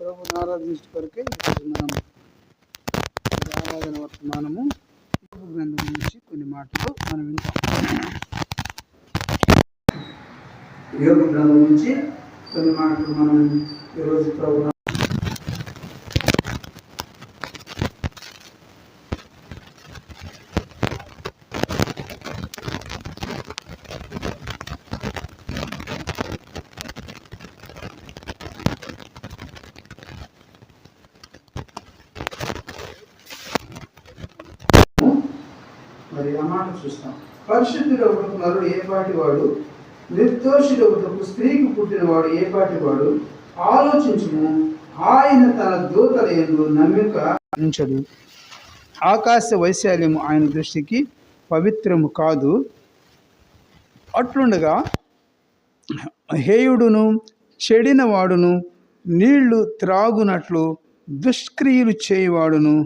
ప్రభుని ఆరాధించే కొరకే ఈరోజు మనం ఆరాధన వర్తమానము గ్రంథం నుంచి కొన్ని మాటలు మనం వింటాం. యోబు గ్రంథం నుంచి కొన్ని మాటలు మనం ఈరోజు ప్రభు మరి ఆ మాట చూస్తాం. పరిశుద్ధుడు ఒకటి నరుడు ఏ పాటి వాడు, నిర్దోషుడు ఒకటి స్త్రీకి పుట్టినవాడు ఏ పాటి వాడు, ఆలోచించుము, ఆయన తన దూతల యందు నమ్మిక ఉంచడు. ఆకాశ వైశాల్యము ఆయన దృష్టికి పవిత్రము కాదు. అట్లుండగా హేయుడును చెడిన వాడును నీళ్లు త్రాగునట్లు దుష్క్రియలు చేయువాడును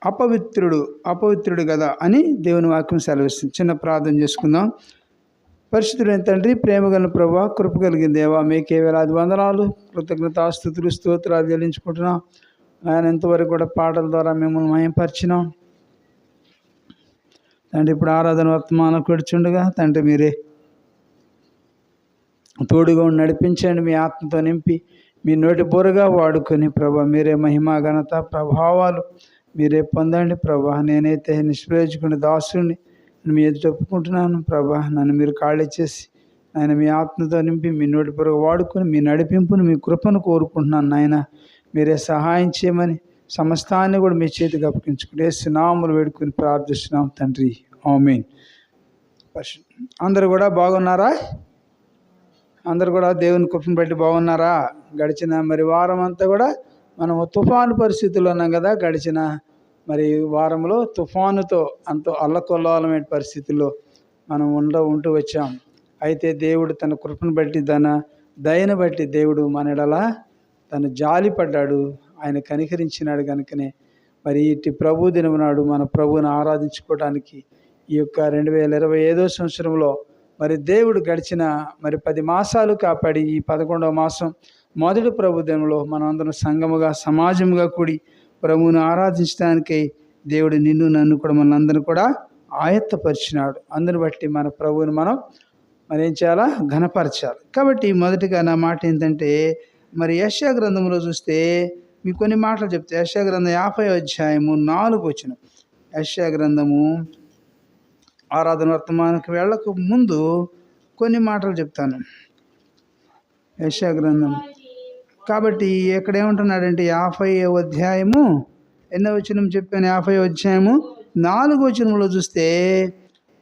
అపవిత్రుడు కదా అని దేవుని వాక్యం సెలవిస్తుంది. చిన్న ప్రార్థన చేసుకుందాం. పరిశుద్ధుడైన తండ్రి, ప్రేమగల ప్రభువా, కృప కలిగిన దేవా, మీకే వేలాది వందనాలు, కృతజ్ఞతాస్తుతులు, స్తోత్రాలు చెల్లించుకుంటున్నాం. ఆయన ఎంతవరకు కూడా పాటల ద్వారా మిమ్మల్ని మయంపరిచినాం తండ్రి. ఇప్పుడు ఆరాధన వర్తమానం కూర్చుండగా తండ్రి మీరే తోడుగా ఉండి నడిపించండి. మీ ఆత్మతో నింపి మీ నోటి బోరగా వాడుకొని ప్రభా మీరే మహిమ ఘనత ప్రభావాలు మీరే పొందండి ప్రభా. నేనైతే నిష్ప్రయోజకుని దాసుని మీ ఎదుట ఒప్పుకుంటున్నాను ప్రభా. నన్ను మీరు ఖాళీ చేసి ఆయన మీ ఆత్మతో నింపి మీ నోటి పొరగా వాడుకొని మీ నడిపింపును మీ కృపను కోరుకుంటున్నాను నాయన. మీరే సహాయం చేయమని సమస్తాన్ని కూడా మీ చేతికి అప్పగించుకుంటే నామములు వేడుకొని ప్రార్థిస్తున్నాం తండ్రి, ఆమేన్. అందరూ కూడా బాగున్నారా? అందరూ కూడా దేవుని కృపను బట్టి బాగున్నారా? గడిచిన మరి వారం అంతా కూడా మనం తుఫాను పరిస్థితుల్లో ఉన్నాం కదా. గడిచిన మరి వారంలో తుఫానుతో అంత అల్లకొల్లాలమైన పరిస్థితుల్లో మనం ఉంటూ వచ్చాం. అయితే దేవుడు తన కృపను బట్టి తన దయను బట్టి దేవుడు మన ఎడల తను జాలి పడ్డాడు, ఆయన కనికరించినాడు. కనుకనే మరి ఇటు ప్రభు దినం నాడు మన ప్రభువుని ఆరాధించుకోవడానికి ఈ యొక్క 2025 సంవత్సరంలో మరి దేవుడు గడిచిన మరి 10 మాసాలు కాపాడి ఈ 11వ మాసం మొదటి ప్రభు దినంలో మనం అందరం సంఘముగా సమాజముగా కూడి ప్రభువుని ఆరాధించడానికై దేవుడు నిన్ను నన్ను కూడా మన అందరిని కూడా ఆయత్తపరిచినాడు. అందుని బట్టి మన ప్రభువుని మనం ఏం చేయాలా? ఘనపరచాలి. కాబట్టి మొదటిగా నా మాట ఏంటంటే, మరి యెషయా గ్రంథంలో చూస్తే మీకు కొన్ని మాటలు చెప్తే, యెషయా గ్రంథం 50వ అధ్యాయము 4వ వచనం. యెషయా గ్రంథము ఆరాధన వర్తమానానికి వెళ్ళక ముందు కొన్ని మాటలు చెప్తాను. యెషయా గ్రంథం కాబట్టి ఇక్కడ ఏమంటున్నాడంటే 50వ అధ్యాయము ఎన్నో వచనం చెప్పాను? 50వ అధ్యాయము 4వ వచనంలో చూస్తే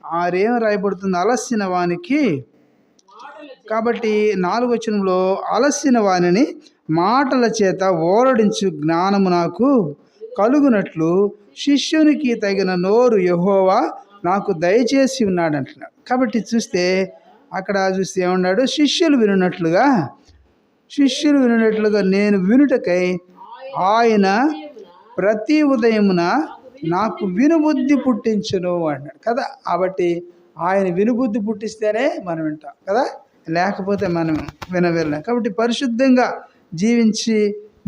ఆరేం రాయబడుతుంది? అలసిన వానికి. కాబట్టి 4వ వచనంలో అలసిన వానిని మాటల చేత ఓరడించు జ్ఞానము నాకు కలుగునట్లు శిష్యునికి తగిన నోరు యెహోవా నాకు దయచేసి ఉన్నాడు అంటున్నాడు. కాబట్టి చూస్తే అక్కడ చూస్తే ఏమన్నాడు? శిష్యులు వినున్నట్లుగా నేను వినుటకై ఆయన ప్రతి ఉదయమున నాకు వినుబుద్ధి పుట్టించును అన్నాడు కదా. కాబట్టి ఆయన వినుబుద్ధి పుట్టిస్తేనే మనం వింటాం కదా, లేకపోతే మనం వినవెళ్ళాం. కాబట్టి పరిశుద్ధంగా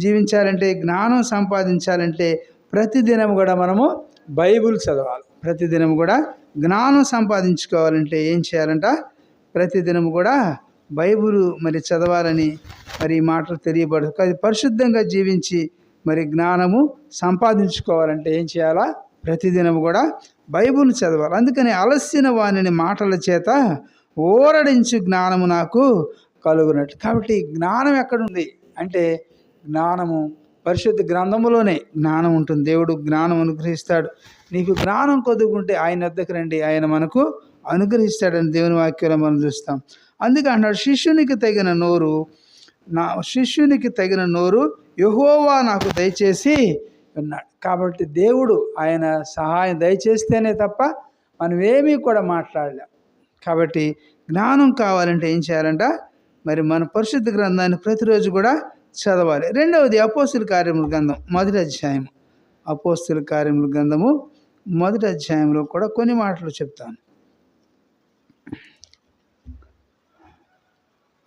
జీవించాలంటే, జ్ఞానం సంపాదించాలంటే ప్రతిదినం కూడా మనము బైబిల్ చదవాలి. ప్రతిదినం కూడా జ్ఞానం సంపాదించుకోవాలంటే ఏం చేయాలంట? ప్రతిదినం కూడా బైబిల్ మరి చదవాలని మరి ఈ మాటలు తెలియబడదు. అది పరిశుద్ధంగా జీవించి మరి జ్ఞానము సంపాదించుకోవాలంటే ఏం చేయాలా? ప్రతిదినం కూడా బైబిల్ చదవాలి. అందుకని అలసిన వానిని మాటల చేత ఓరడించు జ్ఞానము నాకు కలుగునట్టు. కాబట్టి జ్ఞానం ఎక్కడుంది అంటే, జ్ఞానము పరిశుద్ధ గ్రంథములోనే జ్ఞానం ఉంటుంది. దేవుడు జ్ఞానం అనుగ్రహిస్తాడు. నీకు జ్ఞానం కొద్దుకుంటే ఆయన వద్దకు రండి, ఆయన మనకు అనుగ్రహిస్తాడని దేవుని వాక్యంలో మనం చూస్తాం. అందుకే అన్నాడు, శిష్యునికి తగిన నోరు యెహోవా నాకు దయచేసి ఉన్నాడు. కాబట్టి దేవుడు ఆయన సహాయం దయచేస్తేనే తప్ప మనం ఏమీ కూడా మాట్లాడలేం. కాబట్టి జ్ఞానం కావాలంటే ఏం చేయాలంట? మరి మన పరిశుద్ధ గ్రంథాన్ని ప్రతిరోజు కూడా చదవాలి. రెండవది అపోస్తుల కార్యముల గ్రంథం 1వ అధ్యాయం. అపోస్తుల కార్యముల గ్రంథము 1వ అధ్యాయంలో కూడా కొన్ని మాటలు చెప్తాను.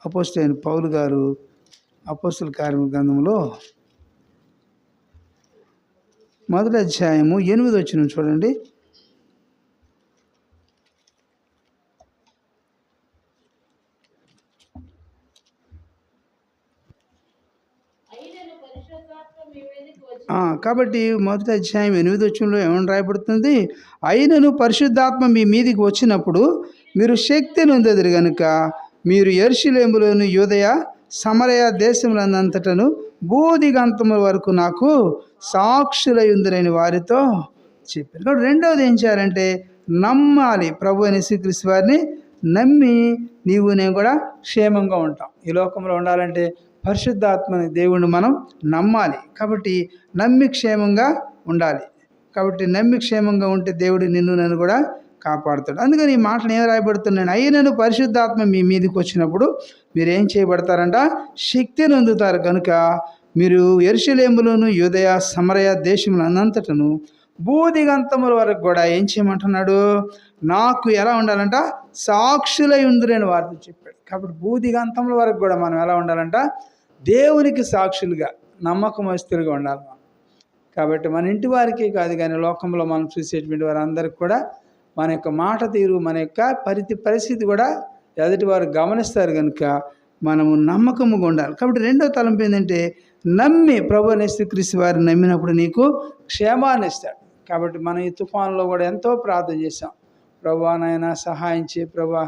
అపోస్తలుడైన పౌలు గారు అపోస్తల కార్యముల గ్రంథంలో 1వ అధ్యాయము 8వ వచనం చూడండి. కాబట్టి 1వ అధ్యాయం 8వ వచనంలో ఏమని రాయబడుతుంది? అయినను పరిశుద్ధాత్మ మీ మీదికి వచ్చినప్పుడు మీరు శక్తి నొందెదరు గనుక మీరు యెరూషలేములోను యూదయ సమరయ దేశములంతటను బూదిగంతముల వరకు నాకు సాక్షులై ఉందరని వారితో చెప్పారు. కాబట్టి రెండవది ఏం చేయాలంటే నమ్మాలి. ప్రభు అయిన యేసుక్రీస్తు వారిని నమ్మి నీవు నేను కూడా క్షేమంగా ఉంటాం. ఈ లోకంలో ఉండాలంటే పరిశుద్ధాత్మని దేవుణ్ణి మనం నమ్మాలి. కాబట్టి నమ్మి క్షేమంగా ఉండాలి. కాబట్టి నమ్మి క్షేమంగా ఉంటే దేవుడు నిన్ను నన్ను కూడా కాపాడుతాడు. అందుకని ఈ మాటలు ఏం రాయబడుతున్నాను? అయినను పరిశుద్ధాత్మ మీ మీదకి వచ్చినప్పుడు మీరు ఏం చేయబడతారంట? శక్తిని అందుతారు కనుక మీరు యెరూషలేములోను యూదయ సమరయ దేశములంతటను బూదిగంతముల వరకు కూడా ఏం చేయమంటున్నాడు? నాకు ఎలా ఉండాలంట? సాక్షులై ఉందిరని వారితో చెప్పాడు. కాబట్టి బూదిగంతముల వరకు కూడా మనం ఎలా ఉండాలంట? దేవునికి సాక్షులుగా నమ్మకమస్తులుగా ఉండాలి మనం. కాబట్టి మన ఇంటి వారికి కాదు కానీ లోకంలో మనం చూసేటువంటి వారందరికీ కూడా మన యొక్క మాట తీరు, మన యొక్క పరిస్థితి కూడా ఎదుటి వారు గమనిస్తారు కనుక మనము నమ్మకముగా ఉండాలి. కాబట్టి రెండో తలంపు ఏంటంటే నమ్మి ప్రభు యేసుక్రీస్తు వారిని నమ్మినప్పుడు నీకు క్షేమాన్ని ఇస్తాడు. కాబట్టి మనం ఈ తుఫాన్లో కూడా ఎంతో ప్రార్థన చేశాం. ప్రభా నాయన సహాయం చేయి ప్రభా.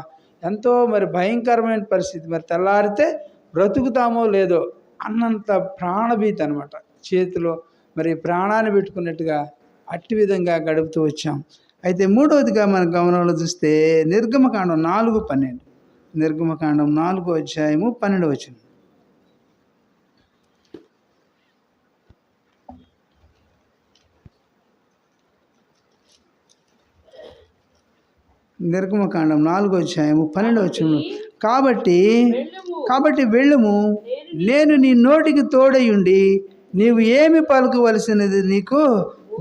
ఎంతో మరి భయంకరమైన పరిస్థితి, మరి తెల్లారితే బ్రతుకుతామో లేదో అన్నంత ప్రాణభీతి అనమాట. చేతిలో మరి ప్రాణాన్ని పెట్టుకున్నట్టుగా అట్టి విధంగా గడుపుతూ వచ్చాం. అయితే మూడవదిగా మన గమనంలో చూస్తే నిర్గమకాండం 4:12. నిర్గమకాండం 4వ అధ్యాయము 12వ వచనం. నిర్గమకాండం 4వ అధ్యాయము 12వ వచనం. కాబట్టి వెళ్ళుము, నేను నీ నోటికి తోడయుండి నీవు ఏమి పలుకవలసినది నీకు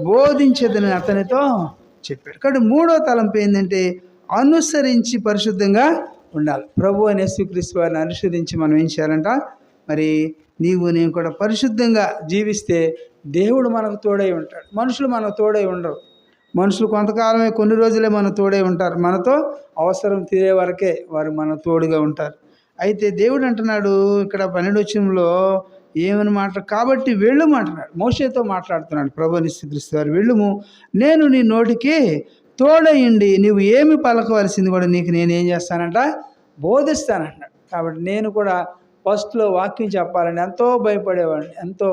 బోధించదని అతనితో చెప్పాడు. కాబట్టి మూడో తలంపు ఏంటంటే అనుసరించి పరిశుద్ధంగా ఉండాలి. ప్రభు అయిన యేసుక్రీస్తు వారిని అనుసరించి మనం ఏం చేయాలంట? మరి నీవు నేను కూడా పరిశుద్ధంగా జీవిస్తే దేవుడు మనకు తోడై ఉంటాడు. మనుషులు మనకు తోడై ఉండరు. మనుషులు కొంతకాలమే, కొన్ని రోజులే మనకు తోడై ఉంటారు. మనతో అవసరం తీరే వరకే వారు మన తోడుగా ఉంటారు. అయితే దేవుడు అంటున్నాడు ఇక్కడ 12వ వచనంలో ఏమని కాబట్టి వెళ్ళుము అంటున్నాడు. మోషేతో మాట్లాడుతున్నాడు ప్రభు యేసుక్రీస్తు వారు. వెళ్ళుము, నేను నీ నోటికి తోడయుండి నీవు ఏమి పలకవలసింది కూడా నీకు నేనేం చేస్తానంట? బోధిస్తానంటున్నాడు. కాబట్టి నేను కూడా ఫస్ట్లో వాక్యం చెప్పాలని ఎంతో భయపడేవాడిని. ఎంతో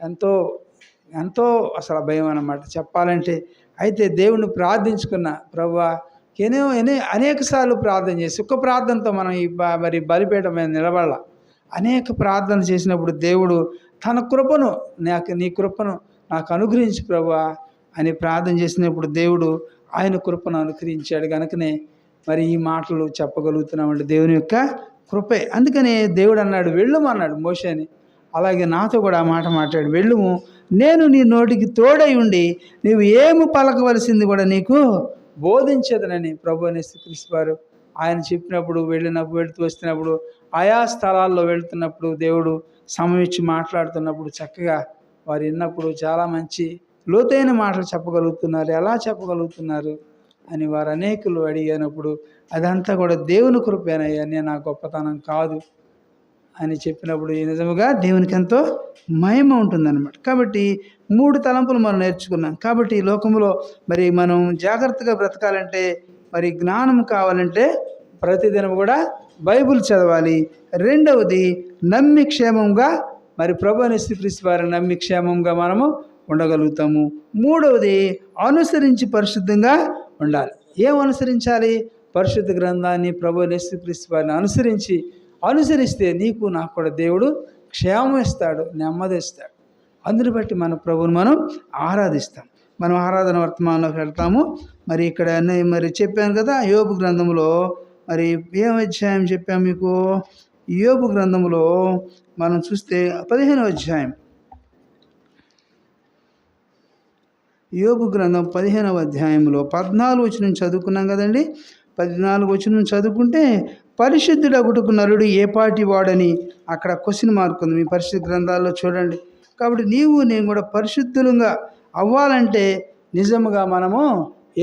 ఎంతో ఎంతో అసలు భయం అన్నమాట చెప్పాలంటే. అయితే దేవుణ్ణి ప్రార్థించుకున్న ప్రభువా అనేక సార్లు ప్రార్థన చేసి ఒక్క ప్రార్థనతో మనం ఈ మరి బలిపీఠం మీద నిలబడాల. అనేక ప్రార్థన చేసినప్పుడు దేవుడు తన కృపను నీ కృపను నాకు అనుగ్రహించు ప్రభువా అని ప్రార్థన చేసినప్పుడు దేవుడు ఆయన కృపను అనుగ్రహించాడు. కనుకనే మరి ఈ మాటలు చెప్పగలుగుతున్నామంటే దేవుని యొక్క కృపే. అందుకనే దేవుడు అన్నాడు వెళ్ళుమన్నాడు మోషేని. అలాగే నాతో కూడా ఆ మాట మాట్లాడు, వెళ్ళుము, నేను నీ నోటికి తోడై ఉండి నీవు ఏమి పలకవలసింది కూడా నీకు బోధించేదనని ప్రభు యేసుక్రీస్తు వారు ఆయన చెప్పినప్పుడు వెళుతూ వస్తున్నప్పుడు ఆయా స్థలాల్లో వెళుతున్నప్పుడు దేవుడు సమయం ఇచ్చి మాట్లాడుతున్నప్పుడు చక్కగా వారు విన్నప్పుడు చాలా మంచి లోతైన మాటలు చెప్పగలుగుతున్నారు. ఎలా చెప్పగలుగుతున్నారు అని వారు అనేకులు అడిగినప్పుడు అదంతా కూడా దేవుని కృపేనయ్యా, నేను నా గొప్పతనం కాదు అని చెప్పినప్పుడు నిజముగా దేవునికి ఎంతో మహిమ ఉంటుందన్నమాట. కాబట్టి 3 తలంపులు మనం నేర్చుకున్నాం. కాబట్టి ఈ లోకంలో మరి మనం జాగ్రత్తగా బ్రతకాలంటే, మరి జ్ఞానం కావాలంటే ప్రతిదినం కూడా బైబిల్ చదవాలి. రెండవది నమ్మి క్షేమంగా మరి ప్రభు యేసుక్రీస్తు వారిని నమ్మి క్షేమంగా మనము ఉండగలుగుతాము. మూడవది అనుసరించి పరిశుద్ధంగా ఉండాలి. ఏం అనుసరించాలి? పరిశుద్ధ గ్రంథాన్ని ప్రభు యేసుక్రీస్తు వారిని అనుసరిస్తే నీకు నాకు కూడా దేవుడు క్షేమం ఇస్తాడు, నెమ్మది ఇస్తాడు. అందుని బట్టి మన ప్రభువుని మనం ఆరాధిస్తాం. మనం ఆరాధన వర్తమానంలోకి వెళ్తాము. మరి ఇక్కడ మరి చెప్పాను కదా, యోబు గ్రంథంలో మరి ఏం అధ్యాయం చెప్పాము మీకు? యోబు గ్రంథంలో మనం చూస్తే 15వ అధ్యాయం, యోబు గ్రంథం 15వ అధ్యాయంలో 14 వచనం చదువుకున్నాం కదండి. 14 వచనం చదువుకుంటే పరిశుద్ధుడగుటకు నరుడు ఏపాటి వాడని అక్కడ క్వశ్చన్ మార్క్ ఉంది మీ పరిశుద్ధ గ్రంథాల్లో చూడండి. కాబట్టి నీవు నేను కూడా పరిశుద్ధులుగా అవ్వాలంటే నిజముగా మనము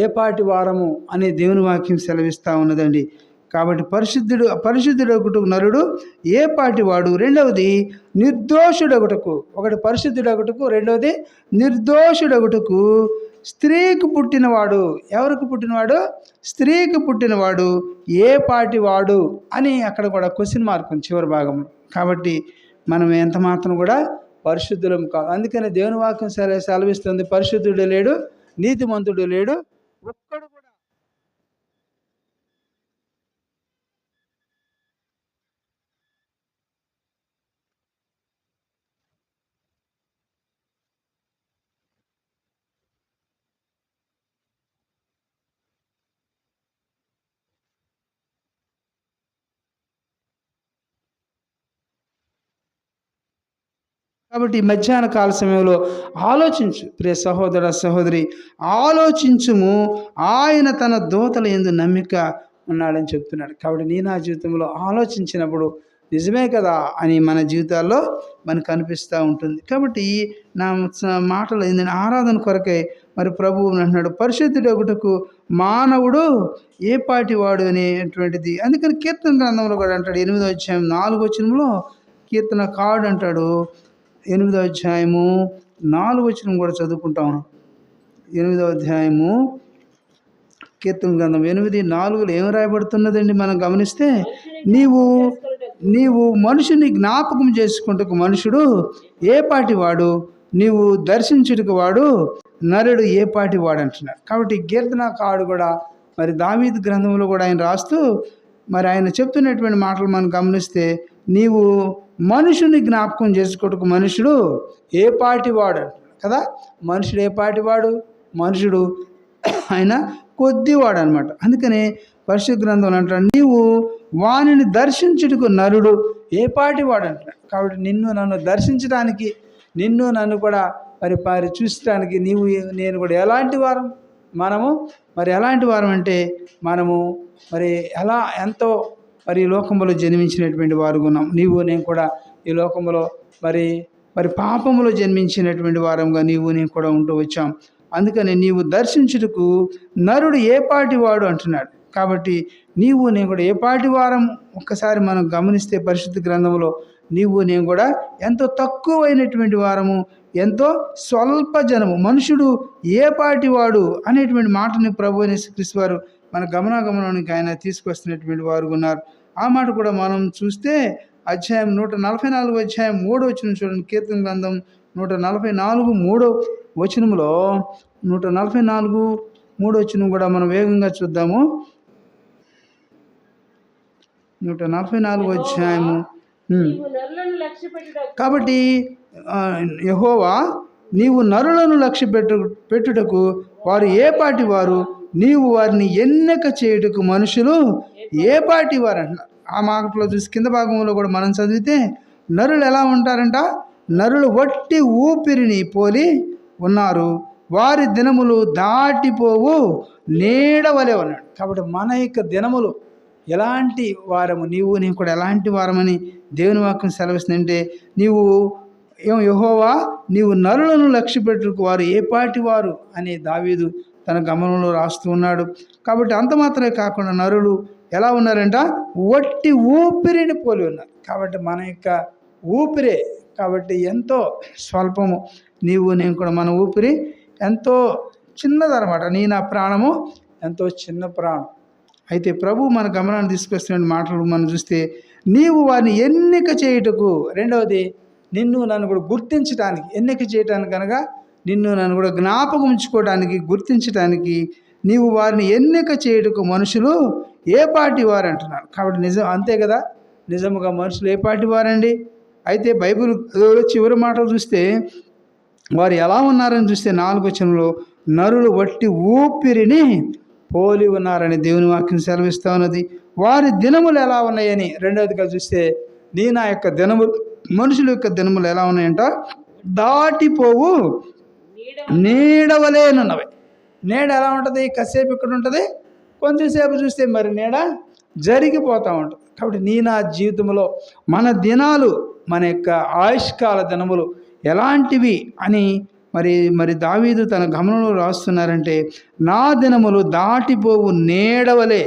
ఏపాటి వారము అనే దేవుని వాక్యం సెలవిస్తూ ఉన్నదండి. కాబట్టి పరిశుద్ధుడగుటకు నరుడు ఏపాటి వాడు. రెండవది నిర్దోషుడగుటకు. ఒకటి పరిశుద్ధుడగుటకు, రెండవది నిర్దోషుడగుటకు స్త్రీకి పుట్టినవాడు. ఎవరికి పుట్టినవాడు? స్త్రీకి పుట్టినవాడు ఏ పాటి వాడు అని అక్కడ కూడా క్వశ్చన్ మార్క్ ఉంది చివరి భాగంలో. కాబట్టి మనం ఎంత మాత్రం కూడా పరిశుద్ధులం కాదు. అందుకని దేవుని వాక్యం సెలవిస్తుంది, పరిశుద్ధుడు లేడు, నీతిమంతుడు లేడు, ఒక్కడు కూడా. కాబట్టి మధ్యాహ్న కాల సమయంలో ఆలోచించు ప్రియ సహోదర సహోదరి, ఆలోచించుము, ఆయన తన దూతల యందు నమ్మిక ఉన్నాడని చెప్తున్నాడు. కాబట్టి నీ నా జీవితంలో ఆలోచించినప్పుడు నిజమే కదా అని మన జీవితాల్లో మనకు అనిపిస్తూ ఉంటుంది. కాబట్టి నా మాటలు ఏంటంటే ఆరాధన కొరకై మరి ప్రభువు అంటున్నాడు పరిశుద్ధుడగుటకు మానవుడు ఏ పాటి వాడు అనేటువంటిది. అందుకని కీర్తన గ్రంథంలో కూడా అంటాడు 8వ అధ్యాయం 4వ వచనంలో కీర్తనకారుడు అంటాడు, 8వ అధ్యాయము 4వ వచనం కూడా చదువుకుంటాం. 8వ అధ్యాయము కీర్తన గ్రంథం 8:4 ఏం రాయబడుతున్నదండి మనం గమనిస్తే, నీవు మనుషుని జ్ఞాపకం చేసుకుంటకు మనుషుడు ఏ పాటి వాడు, నీవు దర్శించుటకు వాడు నరుడు ఏ పాటి వాడు అంటున్నాడు. కాబట్టి కీర్తనకారుడు కూడా మరి దావీదు గ్రంథంలో కూడా ఆయన రాస్తూ మరి ఆయన చెప్తున్నటువంటి మాటలు మనం గమనిస్తే, నీవు మనుషుని జ్ఞాపకం చేసుకోవటకు మనుషుడు ఏ పాటి వాడు అంటున్నాడు కదా. మనుషుడు ఏ పాటి వాడు? మనుషుడు ఆయన కొద్దివాడు అనమాట. అందుకనే పరిశుద్ధ గ్రంథంలో అంటాడు, నీవు వానిని దర్శించుటకు నరుడు ఏ పాటి వాడు అంటున్నాడు. కాబట్టి నిన్ను నన్ను దర్శించడానికి, నిన్ను నన్ను కూడా మరి చూసడానికి నీవు నేను కూడా ఎలాంటి వారం? మనము మరి ఎలాంటి వారం అంటే మనము మరి ఎంతో మరి ఈ లోకంలో జన్మించినటువంటి వారు ఉన్నాం. నీవు నేను కూడా ఈ లోకంలో మరి పాపములో జన్మించినటువంటి వారంగా నీవు నేను కూడా ఉంటూ వచ్చాం. అందుకని నీవు దర్శించుటకు నరుడు ఏ పాటి వాడు అంటున్నాడు. కాబట్టి నీవు నేను కూడా ఏ పాటి వారం ఒక్కసారి మనం గమనిస్తే పరిశుద్ధ గ్రంథంలో నీవు నేను కూడా ఎంతో తక్కువైనటువంటి వారము, ఎంతో స్వల్ప జనము. మనుషుడు ఏ పాటి వాడు అనేటువంటి మాటని ప్రభు అయిన యేసుక్రీస్తు వారు మన గమనానికి ఆయన తీసుకొస్తున్నటువంటి వారు ఉన్నారు. ఆ మాట కూడా మనం చూస్తే అధ్యాయం 144 అధ్యాయం 3వ వచనం చూడండి. కీర్తన గ్రంథం 144 3వ వచనంలో 144 3వ వచనం కూడా మనం వేగంగా చూద్దాము. 144 అధ్యాయము. కాబట్టి యెహోవా నీవు నరులను లక్ష్య పెట్టుటకు వారు ఏ పాటి వారు, నీవు వారిని ఎన్నిక చేయుటకు మనుషులు ఏ పాటి వారు అంటున్నారు. ఆ మాటలో చూసి కింద భాగంలో కూడా మనం చదివితే నరులు ఎలా ఉంటారంట? నరులు వట్టి ఊపిరిని పోలి ఉన్నారు, వారి దినములు దాటిపోవు నీడవలే ఉన్నాడు. కాబట్టి మన యొక్క దినములు ఎలాంటి వారము, నీవు కూడా ఎలాంటి వారమని దేవుని వాక్యం సెలవిస్తుందంటే, యెహోవా నీవు నరులను లక్ష్య పెట్టుకు వారు ఏ పాటి వారు అని దావీదు తన గమనంలో రాస్తూ ఉన్నాడు. కాబట్టి అంత మాత్రమే కాకుండా నరులు ఎలా ఉన్నారంట? వట్టి ఊపిరిని పోలి ఉన్నారు. కాబట్టి మన యొక్క ఊపిరే కాబట్టి ఎంతో స్వల్పము. నీవు నేను కూడా మన ఊపిరి ఎంతో చిన్నదనమాట. నా ప్రాణము ఎంతో చిన్న ప్రాణం. అయితే ప్రభు మన గమనాన్ని తీసుకొస్తున్న మాటలు మనం చూస్తే, నీవు వారిని ఎన్నిక చేయుటకు, రెండవది నిన్ను నన్ను కూడా గుర్తించడానికి, ఎన్నిక చేయటానికి అనగా నిన్ను నన్ను కూడా జ్ఞాపకం ఉంచుకోవడానికి, గుర్తించడానికి నీవు వారిని ఎన్నిక చేయుటకు మనుషులు ఏ పాటి వారు అంటున్నారు. కాబట్టి నిజం అంతే కదా, నిజముగా మనుషులు ఏ పాటి వారండి? అయితే బైబిల్ చివరి మాటలు చూస్తే వారు ఎలా ఉన్నారని చూస్తే 4వ వచనంలో నరులు వట్టి ఊపిరిని పోలి ఉన్నారని దేవుని వాక్యం సెలవిస్తూ ఉన్నది. వారి దినములు ఎలా ఉన్నాయని రెండవదిగా చూస్తే నా యొక్క దినములు, మనుషుల యొక్క దినములు ఎలా ఉన్నాయంట? దాటిపోవు నీడవలేనున్నవి. నీడ ఎలా ఉంటుంది? కాసేపు ఇక్కడ ఉంటుంది, కొంచెంసేపు చూస్తే మరి నీడ జరిగిపోతూ ఉంటుంది. కాబట్టి నా జీవితంలో మన దినాలు, మన యొక్క ఆయుష్కాల దినములు ఎలాంటివి అని మరి దావీదు తన గమనంలో రాస్తున్నారంటే, నా దినములు దాటిపోవు నీడవలే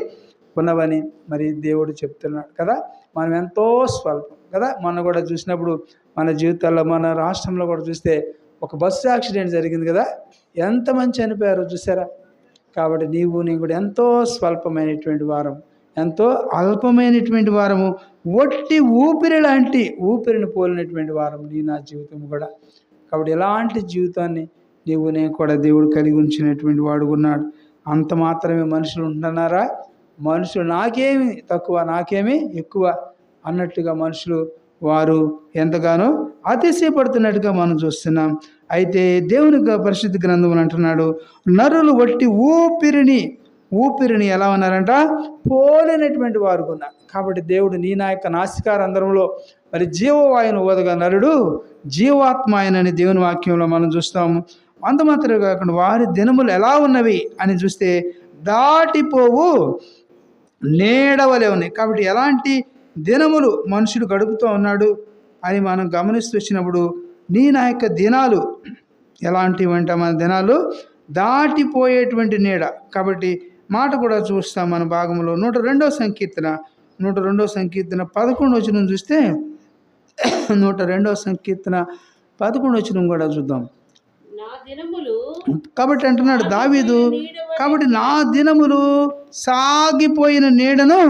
ఉన్నవని మరి దేవుడు చెప్తున్నాడు కదా. మనం ఎంతో స్వల్పం కదా. మొన్న కూడా చూసినప్పుడు మన జీవితాల్లో, మన రాష్ట్రంలో కూడా చూస్తే ఒక బస్సు యాక్సిడెంట్ జరిగింది కదా. ఎంతమంది చనిపోయారో చూసారా. కాబట్టి నేను కూడా ఎంతో స్వల్పమైనటువంటి వారం, ఎంతో అల్పమైనటువంటి వారము, ఒట్టి ఊపిరి లాంటి ఊపిరిని పోలినటువంటి వారం నా జీవితం కూడా. కాబట్టి ఎలాంటి జీవితాన్ని నేను కూడా దేవుడు కలిగి ఉంచినటువంటి వాడు ఉన్నాడు. అంత మాత్రమే మనుషులు ఉంటున్నారా? మనుషులు నాకేమి తక్కువ, నాకేమి ఎక్కువ అన్నట్టుగా మనుషులు వారు ఎంతగానో అతిశయపడుతున్నట్టుగా మనం చూస్తున్నాం. అయితే దేవుని పరిశుద్ధ గ్రంథం అంటున్నాడు, నరులు వట్టి ఊపిరిని ఎలా ఉన్నారంట? పోలినటువంటి వారు ఉన్నారు. కాబట్టి దేవుడు నా యొక్క నాసికారంధ్రంలో మరి జీవవాయువును ఊదగా నరుడు జీవాత్మ ఆయనని దేవుని వాక్యంలో మనం చూస్తాము. అంత మాత్రమే కాకుండా వారి దినములు ఎలా ఉన్నవి అని చూస్తే దాటిపోవు నీడవలే ఉన్నాయి. కాబట్టి ఎలాంటి దినములు మనుషుడు గడుపుతూ ఉన్నాడు అని మనం గమనిస్తూ వచ్చినప్పుడు నా యొక్క దినాలు ఎలాంటివి అంటే, మన దినాలు దాటిపోయేటువంటి నీడ. కాబట్టి మాట కూడా చూస్తాం మన భాగంలో 102వ సంకీర్తన 11వ వచనం చూస్తే 102వ సంకీర్తన 11వ వచనం కూడా చూద్దాం. కాబట్టి అంటున్నాడు దావీదు, కాబట్టి నా దినములు సాగిపోయిన నీడను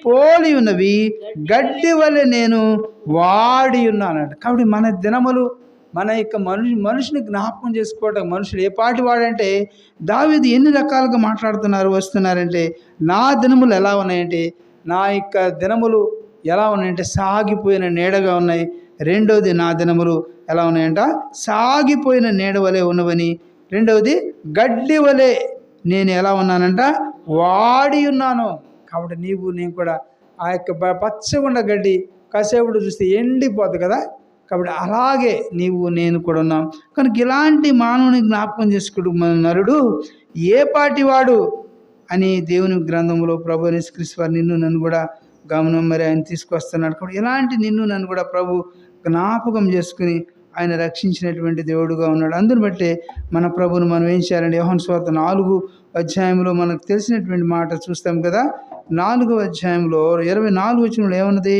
పోలి ఉన్నవి, గడ్డి వలె నేను వాడి ఉన్నానంట. కాబట్టి మన దినములు, మన యొక్క మనుషుని జ్ఞాపకం చేసుకోవటం, మనుషులు ఏ పాటి వాడంటే దావీదు ఎన్ని రకాలుగా వస్తున్నారంటే, నా దినములు ఎలా ఉన్నాయంటే, నా యొక్క దినములు ఎలా ఉన్నాయంటే సాగిపోయిన నీడగా ఉన్నాయి. రెండవది, నా దినములు ఎలా ఉన్నాయంట? సాగిపోయిన నీడ వలె ఉన్నవని. రెండవది, గడ్డి వలె నేను ఎలా ఉన్నానంట? వాడి ఉన్నాను. కాబట్టి నేను కూడా ఆ యొక్క పచ్చగుండ గడ్డి కాసేపుడు చూస్తే ఎండిపోద్ది కదా. కాబట్టి అలాగే నేను కూడా ఉన్నాం. కనుక ఇలాంటి మానవుని జ్ఞాపకం చేసుకోవడం మన నరుడు ఏ పాటి వాడు అని దేవుని గ్రంథంలో ప్రభు యేసుక్రీస్తు వారు నిన్ను నన్ను కూడా గమనం మరి ఆయన తీసుకొస్తున్నాడు. కాబట్టి ఇలాంటి నన్ను కూడా ప్రభు జ్ఞాపకం చేసుకుని ఆయన రక్షించినటువంటి దేవుడుగా ఉన్నాడు. అందుని బట్టే మన ప్రభువును మనం ఏం చేయాలంటే, యోహాను సువార్త 4వ అధ్యాయంలో మనకు తెలిసినటువంటి మాట చూస్తాం కదా. 4వ అధ్యాయంలో 24వ వచనంలో ఏమన్నది?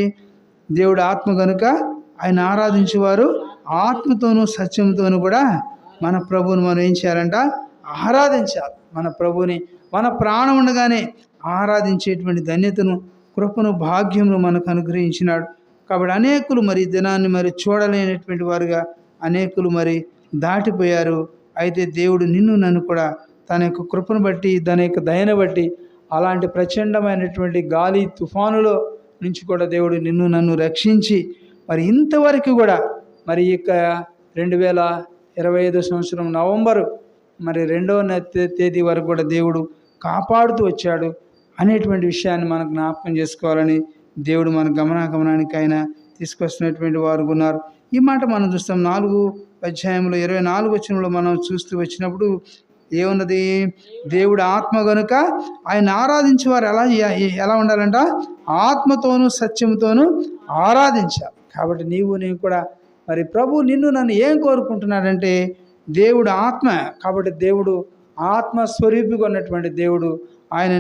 దేవుడు ఆత్మ కనుక ఆయన ఆరాధించేవారు ఆత్మతోనూ సత్యంతోనూ కూడా మన ప్రభువుని మనం ఏం చేయాలంట? ఆరాధించాలి. మన ప్రభువుని మన ప్రాణం ఉండగానే ఆరాధించేటువంటి ధన్యతను, కృపను, భాగ్యమును మనకు అనుగ్రహించినాడు. కాబట్టి అనేకులు మరి దినాన్ని మరి చూడలేనటువంటి వారుగా అనేకులు మరి దాటిపోయారు. అయితే దేవుడు నన్ను కూడా తన యొక్క కృపను బట్టి, తన యొక్క దయను బట్టి అలాంటి ప్రచండమైనటువంటి గాలి తుఫానులో నుంచి కూడా దేవుడు నన్ను రక్షించి మరి ఇంతవరకు కూడా మరి ఇక 2025 సంవత్సరం నవంబరు మరి 2వ తేదీ వరకు కూడా దేవుడు కాపాడుతూ వచ్చాడు అనేటువంటి విషయాన్ని మనం జ్ఞాపకం చేసుకోవాలని దేవుడు మన గమనానికి ఆయన తీసుకొస్తున్నటువంటి వారు ఉన్నారు. ఈ మాట మనం చూస్తాం 4వ అధ్యాయంలో 24వ వచనంలో మనం చూస్తూ వచ్చినప్పుడు ఏమున్నది? దేవుడు ఆత్మ గనుక ఆయన ఆరాధించే వారు ఎలా ఉండాలంట? ఆత్మతోనూ సత్యంతోనూ ఆరాధించాలి. కాబట్టి నేను కూడా మరి ప్రభు నన్ను ఏం కోరుకుంటున్నాడంటే, దేవుడు ఆత్మ. కాబట్టి దేవుడు ఆత్మస్వరూపిగా ఉన్నటువంటి దేవుడు. ఆయన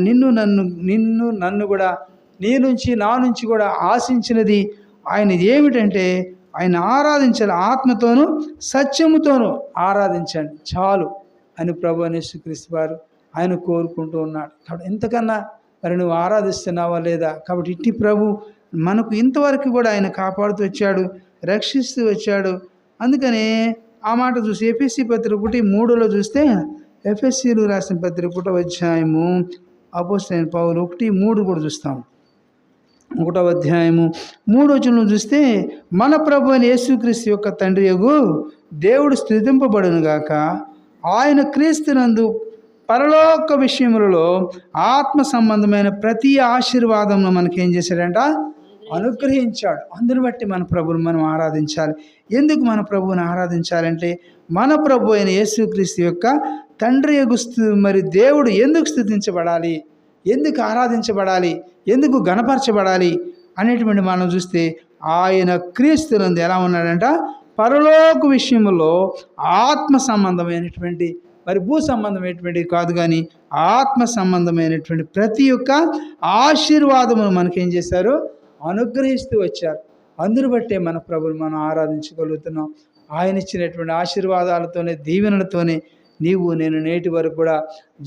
నన్ను కూడా నా నుంచి కూడా ఆశించినది ఆయన ఏమిటంటే, ఆయన ఆరాధించాలి, ఆత్మతోనూ సత్యముతోనూ ఆరాధించండి చాలు అని ప్రభు యేసుక్రీస్తు వారు ఆయన కోరుకుంటూ ఉన్నాడు. కాబట్టి ఎంతకన్నా మరి నువ్వు ఆరాధిస్తున్నావా లేదా? కాబట్టి ఇట్టి ప్రభు మనకు ఇంతవరకు కూడా ఆయన కాపాడుతూ వచ్చాడు, రక్షిస్తూ వచ్చాడు. అందుకనే ఆ మాట చూసి ఎఫెసీ పత్రిక 1:3 చూస్తే, ఎఫెసీలు రాసిన పత్రిక 1వ అధ్యాయము అపోస్తలుడైన పౌలు 1:3 కూడా చూస్తాం. 1వ అధ్యాయము 3వ వచనం చూస్తే, మన ప్రభు అయిన యేసుక్రీస్తు యొక్క తండ్రి యగు దేవుడు స్తుతింపబడును గాక, ఆయన క్రీస్తునందు పరలోక విషయములలో ఆత్మ సంబంధమైన ప్రతి ఆశీర్వాదంలో మనకేం చేశాడంట? అనుగ్రహించాడు. అందుని బట్టి మన ప్రభువుని మనం ఆరాధించాలి. ఎందుకు మన ప్రభువుని ఆరాధించాలంటే, మన ప్రభు అయిన యేసుక్రీస్తు యొక్క తండ్రి యగు మరి దేవుడు ఎందుకు స్తుతించబడాలి ఎందుకు ఆరాధించబడాలి, ఎందుకు గణపరచబడాలి అనేటువంటి మనం చూస్తే ఆయన క్రీస్తునందు ఎలా ఉన్నాడంట, పరలోక విషయంలో ఆత్మ సంబంధమైనటువంటి, మరి భూ సంబంధమైనటువంటి కాదు కానీ ఆత్మ సంబంధమైనటువంటి ప్రతి ఒక్క ఆశీర్వాదమును మనకేం చేశారు, అనుగ్రహిస్తూ వచ్చారు. అందును బట్టే మన ప్రభుని మనం ఆరాధించగలుగుతున్నాం. ఆయన ఇచ్చినటువంటి ఆశీర్వాదాలతోనే, దీవెనలతోనే నీవు నేను నేటి వరకు కూడా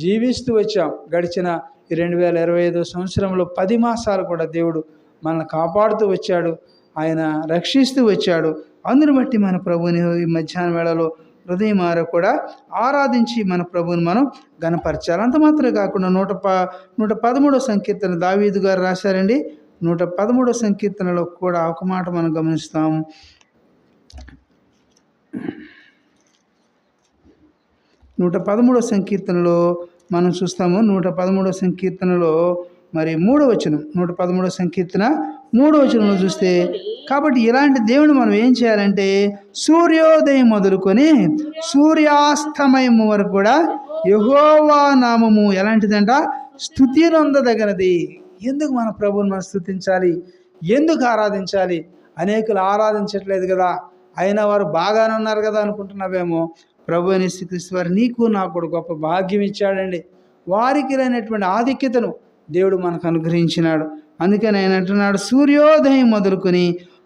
జీవిస్తూ వచ్చాం. గడిచిన 2025 సంవత్సరంలో 10 మాసాలు కూడా దేవుడు మనల్ని కాపాడుతూ వచ్చాడు, ఆయన రక్షిస్తూ వచ్చాడు. అందును బట్టి మన ప్రభుని ఈ మధ్యాహ్నం వేళలో హృదయమార కూడా ఆరాధించి మన ప్రభుని మనం గణపరచాలి. అంత మాత్రమే కాకుండా 113వ సంకీర్తన దావీదు గారు రాశారండి. 113వ సంకీర్తనలో కూడా ఒక మాట మనం గమనిస్తాము. 113వ సంకీర్తనలో మనం చూస్తాము. 113వ సంకీర్తనలో మరి 3వ వచనం, 113వ సంకీర్తన 3వ వచనంలో చూస్తే, కాబట్టి ఇలాంటి దేవుని మనం ఏం చేయాలంటే సూర్యోదయం మొదలుకొని సూర్యాస్తమయం వరకు కూడా యెహోవా నామము ఎలాంటిదంట, స్తుతి నొందదగినది. ఎందుకు మన ప్రభువుని మనం స్తుతించాలి, ఎందుకు ఆరాధించాలి? అనేకులు ఆరాధించట్లేదు కదా, అయినా వారు బాగానే ఉన్నారు కదా అనుకుంటున్నావేమో. ప్రభు అయిన యేసుక్రీస్తు వారు నీకు నాకు కూడా గొప్ప భాగ్యం ఇచ్చాడండి. వారికి లేనటువంటి ఆధిక్యతను దేవుడు మనకు అనుగ్రహించినాడు. అందుకని ఆయన అంటున్నాడు, సూర్యోదయం మొదలుకొని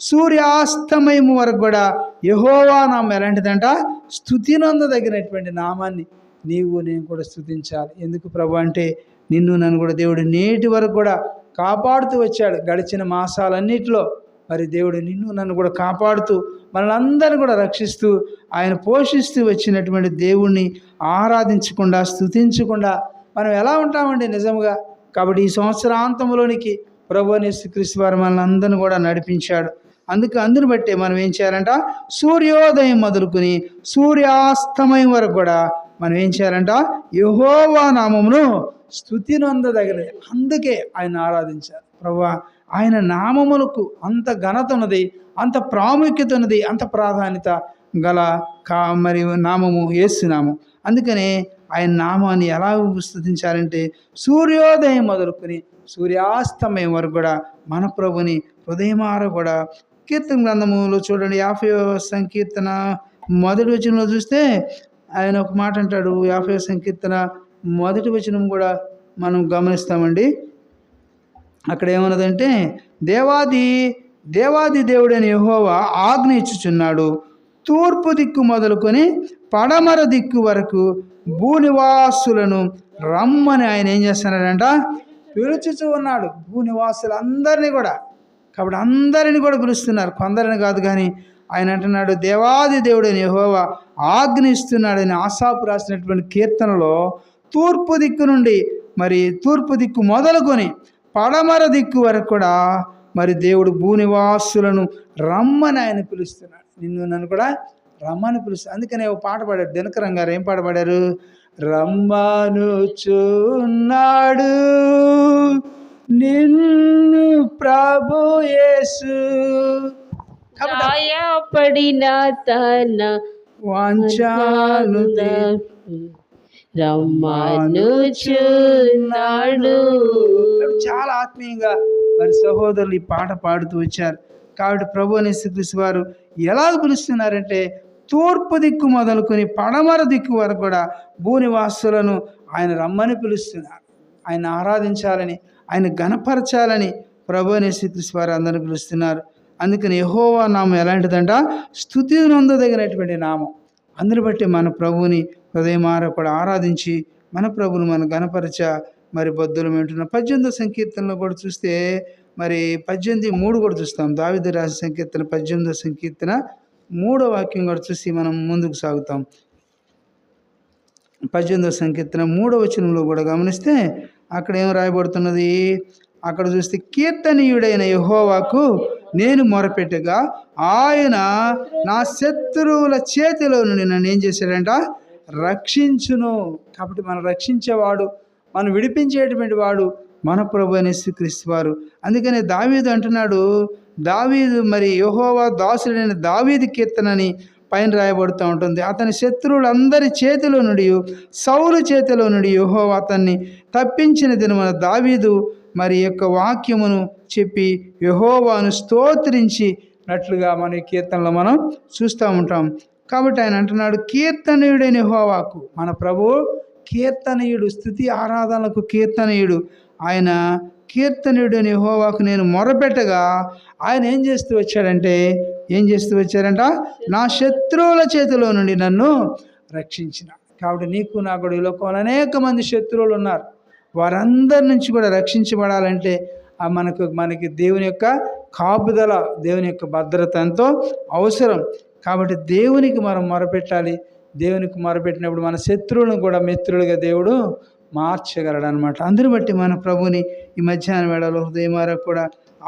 సూర్యాస్తమయం వరకు కూడా యెహోవా నామం ఎలాంటిదంట, స్తుతి నొందదగినటువంటి నామాన్ని నీవు నేను కూడా స్తుతించాలి. ఎందుకు ప్రభు అంటే నిన్ను నన్ను కూడా దేవుడు నేటి వరకు కూడా కాపాడుతూ వచ్చాడు. గడిచిన మాసాలన్నిటిలో మరి దేవుడు నిన్ను నన్ను కూడా కాపాడుతూ మనల్ని కూడా రక్షిస్తూ ఆయన పోషిస్తూ వచ్చినటువంటి దేవుణ్ణి ఆరాధించకుండా, స్తుతించకుండా మనం ఎలా ఉంటామండి నిజంగా? కాబట్టి ఈ సంవత్సరాంతంలోనికి ప్రభువు యేసుక్రీస్తు వారు మనల్ని అందరిని కూడా నడిపించాడు. అందును బట్టే మనం ఏం చేయాలంట, సూర్యోదయం మొదలుకొని సూర్యాస్తమయం వరకు కూడా మనం ఏం చేయాలంట, యెహోవా నామమును స్తుతి నొందదగినది. అందుకే ఆయన ఆరాధించారు. ప్రభువా ఆయన నామములకు అంత ఘనత ఉన్నది, అంత ప్రాముఖ్యత ఉన్నది, అంత ప్రాధాన్యత గల మరి నామము యేసు నామం. అందుకనే ఆయన నామాన్ని ఎలా స్తుతించాలంటే సూర్యోదయం మొదలుకొని సూర్యాస్తమయం వరకు కూడా మన ప్రభుని హృదయమార కూడా. కీర్తన గ్రంథములో చూడండి, 50వ సంకీర్తన 1వ వచనంలో చూస్తే ఆయన ఒక మాట అంటాడు. 50వ సంకీర్తన 1వ వచనం కూడా మనం గమనిస్తామండి. అక్కడ ఏమన్నదంటే, దేవాది దేవుడైన యెహోవా ఆజ్ఞ ఇచ్చుచున్నాడు, తూర్పు దిక్కు మొదలుకొని పడమర దిక్కు వరకు భూనివాసులను రమ్మని ఆయన ఏం చేస్తున్నాడంట, పిలుచుచూ ఉన్నాడు. భూనివాసులందరినీ కూడా, కాబట్టి అందరిని కూడా పిలుస్తున్నారు, కొందరిని కాదు. కానీ ఆయన అంటున్నాడు, దేవాది దేవుడైన యెహోవా ఆజ్ఞ ఇస్తున్నాడని ఆసాపు రాసినటువంటి కీర్తనలో తూర్పు దిక్కు నుండి, మరి తూర్పు దిక్కు మొదలుకొని పడమర దిక్కు వరకు కూడా మరి దేవుడు భూనివాసులను రమ్మని ఆయన పిలుస్తున్నాడు. నిన్ను నన్ను కూడా రమ్మని పిలుస్తాడు. అందుకనే ఓ పాట పాడారు దినకరం గారు. ఏం పాట పాడారు? రమ్మనుచున్నాడు నిన్ను ప్రభు యేసు, పడిన తన వాంఛను రమ్మనుచున్నాడు. చాలా ఆత్మీయంగా మరి సహోదరులు ఈ పాట పాడుతూ వచ్చారు. కాబట్టి ప్రభువు యేసుక్రీస్తు వారు ఎలా పిలుస్తున్నారంటే తూర్పు దిక్కు మొదలుకొని పడమర దిక్కు వరకు కూడా భూనివాసులను ఆయన రమ్మని పిలుస్తున్నారు. ఆయన ఆరాధించాలని, ఆయన గణపరచాలని ప్రభువు యేసుక్రీస్తు వారు అందరిని పిలుస్తున్నారు. అందుకని యెహోవా నామం ఎలాంటిదంట, స్తుతి నొందదగినటువంటి నామం. అందుని బట్టి మన ప్రభువుని హృదయమార కూడా ఆరాధించి మన ప్రభువును మనం గణపరచ మరి బద్దులు వింటున్నాం. 18వ సంకీర్తనలో కూడా చూస్తే మరి 18:3 కూడా చూస్తాం. దావీదు రాసిన సంకీర్తన 18వ సంకీర్తన 3వ వాక్యం కూడా చూసి మనం ముందుకు సాగుతాం. 18వ సంకీర్తన 3వ వచనంలో కూడా గమనిస్తే అక్కడ ఏం రాయబడుతున్నది? అక్కడ చూస్తే కీర్తనీయుడైన యెహోవాకు నేను మొరపెట్టగా ఆయన నా శత్రువుల చేతిలో నుండి నన్ను ఏం చేశాడంట, రక్షించును. కాబట్టి మనం రక్షించేవాడు, మనం విడిపించేటువంటి వాడు మన ప్రభువైన యేసుక్రీస్తు వారు. అందుకనే దావీదు అంటున్నాడు, దావీదు మరి యెహోవా దాసుడైన దావీదు కీర్తనని పైన రాయబడుతూ ఉంటుంది. అతని శత్రువులందరి చేతిలో నుండి, సౌలు చేతిలో నుండి యెహోవా అతన్ని తప్పించిన దినమున దావీదు మరి యొక్క వాక్యమును చెప్పి యెహోవాను స్తోత్రించినట్లుగా మన కీర్తనలో మనం చూస్తూ ఉంటాం. కాబట్టి ఆయన అంటున్నాడు, కీర్తనీయుడైన యెహోవాకు, మన ప్రభువు కీర్తనీయుడు, స్తుతి ఆరాధనలకు కీర్తనీయుడు. ఆయన కీర్తనీయుడైన యెహోవాకు నేను మొరపెట్టగా ఆయన ఏం చేస్తూ వచ్చారంట, నా శత్రువుల చేతిలో నుండి నన్ను రక్షించిన. కాబట్టి నీకు నాకు కూడా ఈ లోకంలో అనేక మంది శత్రువులు ఉన్నారు. వారందరి నుంచి కూడా రక్షించబడాలంటే మనకి దేవుని యొక్క కాపుదల, దేవుని యొక్క భద్రత ఎంతో అవసరం. కాబట్టి దేవునికి మనం మొరపెట్టాలి. దేవునికి మొరపెట్టినప్పుడు మన శత్రువులను కూడా మిత్రులుగా దేవుడు మార్చగలడు అనమాట. అందుని బట్టి మన ప్రభుని ఈ మధ్యాహ్నం వేళలో హృదయమారా కూడా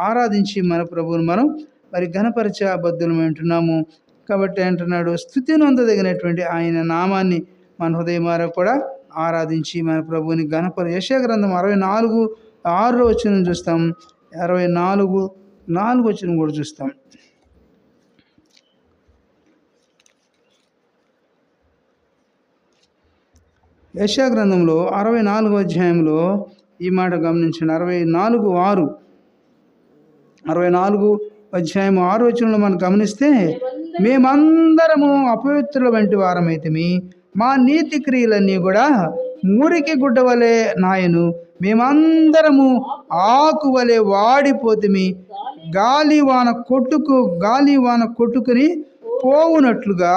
ఆరాధించి మన ప్రభువుని మనం మరి ఘనపరిచే బద్దులమై ఉంటున్నాము. కాబట్టి అంటున్నాడు, స్తుతి నొందదగినటువంటి ఆయన నామాన్ని మన హృదయమారా కూడా ఆరాధించి మన ప్రభువుని యెషయా గ్రంథం 64:6 వచనం చూస్తాం, 64:4 వచనం కూడా చూస్తాం. యెషయా గ్రంథంలో 64వ అధ్యాయంలో ఈ మాట గమనించండి. 64:6 వచనంలో మనం గమనిస్తే, మేమందరము అపవిత్రుల వంటి వారమైతిమి, మా నీతి క్రియలన్నీ కూడా మురికి గుడ్డ వలె నాయను, మేమందరము ఆకు వలె వాడిపోతిమి, గాలివాన కొట్టుకుని పోవునట్లుగా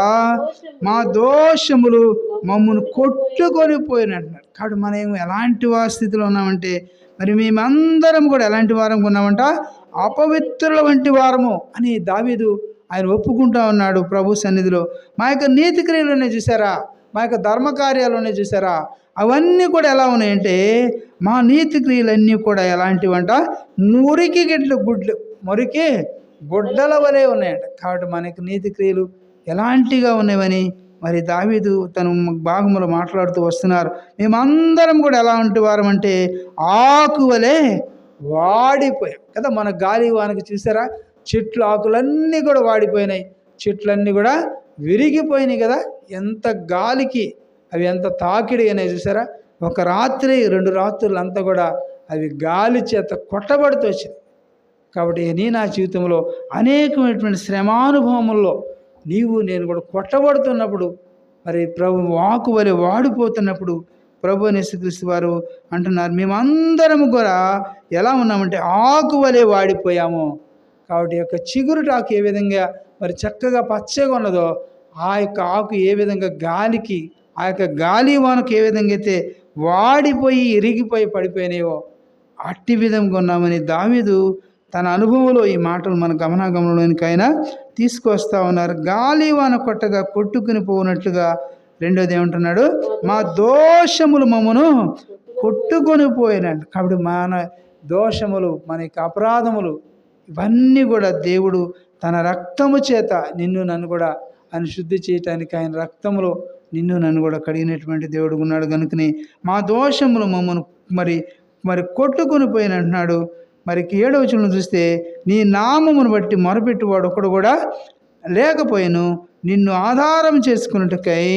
మా దోషములు మమ్మల్ని కొట్టుకొని పోయినట్టున్నారు. కాబట్టి మనం ఎలాంటి స్థితిలో ఉన్నామంటే, మరి మేమందరం కూడా ఎలాంటి వారం ఉన్నామంట, అపవిత్రుల వంటి వారము అని దావీదు ఆయన ఒప్పుకుంటా ఉన్నాడు ప్రభు సన్నిధిలో. మా యొక్క నీతి క్రియలునే చూసారా, మా యొక్క ధర్మకార్యాలునే చూసారా, అవన్నీ కూడా ఎలా ఉన్నాయంటే, మా నీతి క్రియలన్నీ కూడా ఎలాంటివంట, మురికి గుడ్డల వలె ఉన్నాయంట. కాబట్టి మనకి నీతి క్రియలు ఎలాంటిగా ఉన్నాయని మరి దావీదు తన భాగంలో మాట్లాడుతూ వస్తున్నారు. మేమందరం కూడా ఎలా ఉంటే వారం అంటే ఆకు వలె వాడిపోయాం కదా. మన గాలి వానకి చూసారా, చెట్లు ఆకులన్నీ కూడా వాడిపోయినాయి, చెట్లన్నీ కూడా విరిగిపోయినాయి కదా. ఎంత గాలికి అవి ఎంత తాకిడి అనేవి చూసారా. ఒక రాత్రి 2 రాత్రులు అంతా కూడా అవి గాలి చేత కొట్టబడుతూ వచ్చింది. కాబట్టి నా జీవితంలో అనేకమైనటువంటి శ్రమానుభవముల్లో నేను కూడా కొట్టబడుతున్నప్పుడు, మరి ప్రభు వాకు వలె వాడిపోతున్నప్పుడు ప్రభు యేసుక్రీస్తు వారు అంటున్నారు, మేమందరము కూడా ఎలా ఉన్నామంటే ఆకు వలె వాడిపోయాము. కాబట్టి యొక్క చిగురుటాకు ఏ విధంగా మరి చక్కగా పచ్చగా ఉన్నదో, ఆ యొక్క ఆకు ఏ విధంగా గాలికి, ఆ యొక్క గాలి వానకు ఏ విధంగా అయితే వాడిపోయి ఇరిగిపోయి పడిపోయినాయో అట్టి విధంగా ఉన్నామని దావీదు తన అనుభవంలో ఈ మాటలు మన గమనాగమనంలోనికి ఆయన తీసుకొస్తా ఉన్నారు. గాలి వాన కొట్టగా కొట్టుకుని పోనట్లుగా. రెండోది ఏమంటున్నాడు, మా దోషములు మమ్మను కొట్టుకొని పోయినట్టు. కాబట్టి మన దోషములు, మన యొక్క అపరాధములు ఇవన్నీ కూడా దేవుడు తన రక్తము చేత నిన్ను నన్ను కూడా ఆయన శుద్ధి చేయటానికి ఆయన రక్తములో నిన్ను నన్ను కూడా కడిగినటువంటి దేవుడు ఉన్నాడు. కనుకని మా దోషములు మమ్మను మరి కొట్టుకొని పోయినంటున్నాడు. మరి 7వ వచనం చూస్తే, నీ నామమును బట్టి మొరపెట్టువాడు ఒకడు కూడా లేకపోయాను, నిన్ను ఆధారం చేసుకున్నట్టుకై.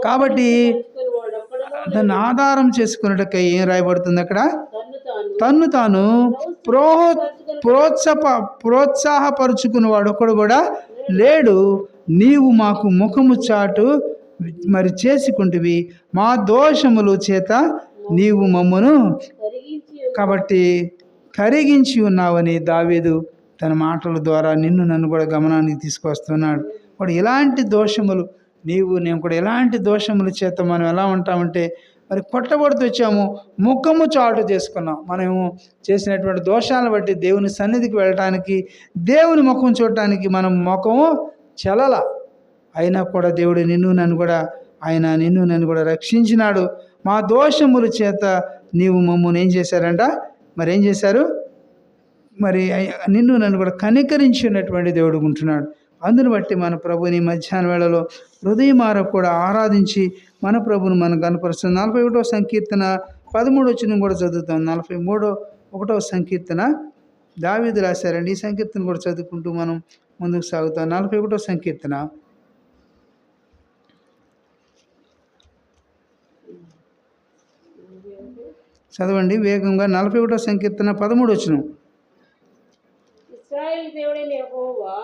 కాబట్టి దాన్ని ఆధారం చేసుకున్నట్టుకై ఏం రాయబడుతుంది అక్కడ, తన్ను తాను ప్రోత్సాహపరుచుకున్నవాడు ఒకడు కూడా లేడు, నీవు మాకు ముఖము చాటు మరి చేసుకుంటువి, మా దోషములు చేత నీవు మమ్మను కాబట్టి కరిగించి ఉన్నావని దావీదు తన మాటల ద్వారా నిన్ను నన్ను కూడా గమనానికి తీసుకొస్తున్నాడు. వాడు ఎలాంటి దోషములు, నేను కూడా ఎలాంటి దోషముల చేత మనం ఎలా ఉంటామంటే, మరి కొట్టబడుతూ వచ్చాము, ముఖము చాటు చేసుకున్నాం. మనము చేసినటువంటి దోషాలను బట్టి దేవుని సన్నిధికి వెళ్ళటానికి, దేవుని ముఖం చూడటానికి మనం ముఖము చెలల. అయినా కూడా దేవుడు నిన్ను నన్ను కూడా రక్షించినాడు. మా దోషముల చేత నీవు మమ్మల్ని ఏం చేశారంట, మరి ఏం చేశారు, మరి నిన్ను నన్ను కూడా కనికరించినటువంటి దేవుడు ఉంటున్నాడు. అందుని బట్టి మన ప్రభుని మధ్యాహ్న వేళలో హృదయమార కూడా ఆరాధించి మన ప్రభుని మనం కనపరుస్తాం. 41వ సంకీర్తన 13వ వచనం కూడా చదువుతాం. 41వ సంకీర్తన దావీదు రాశారండి. ఈ సంకీర్తన కూడా చదువుకుంటూ మనం ముందుకు సాగుతాం. 41వ సంకీర్తన చదవండి వేగంగా. 41వ సంకీర్తన 13 వచనం. ఇశ్రాయేలు దేవుడైన యెహోవా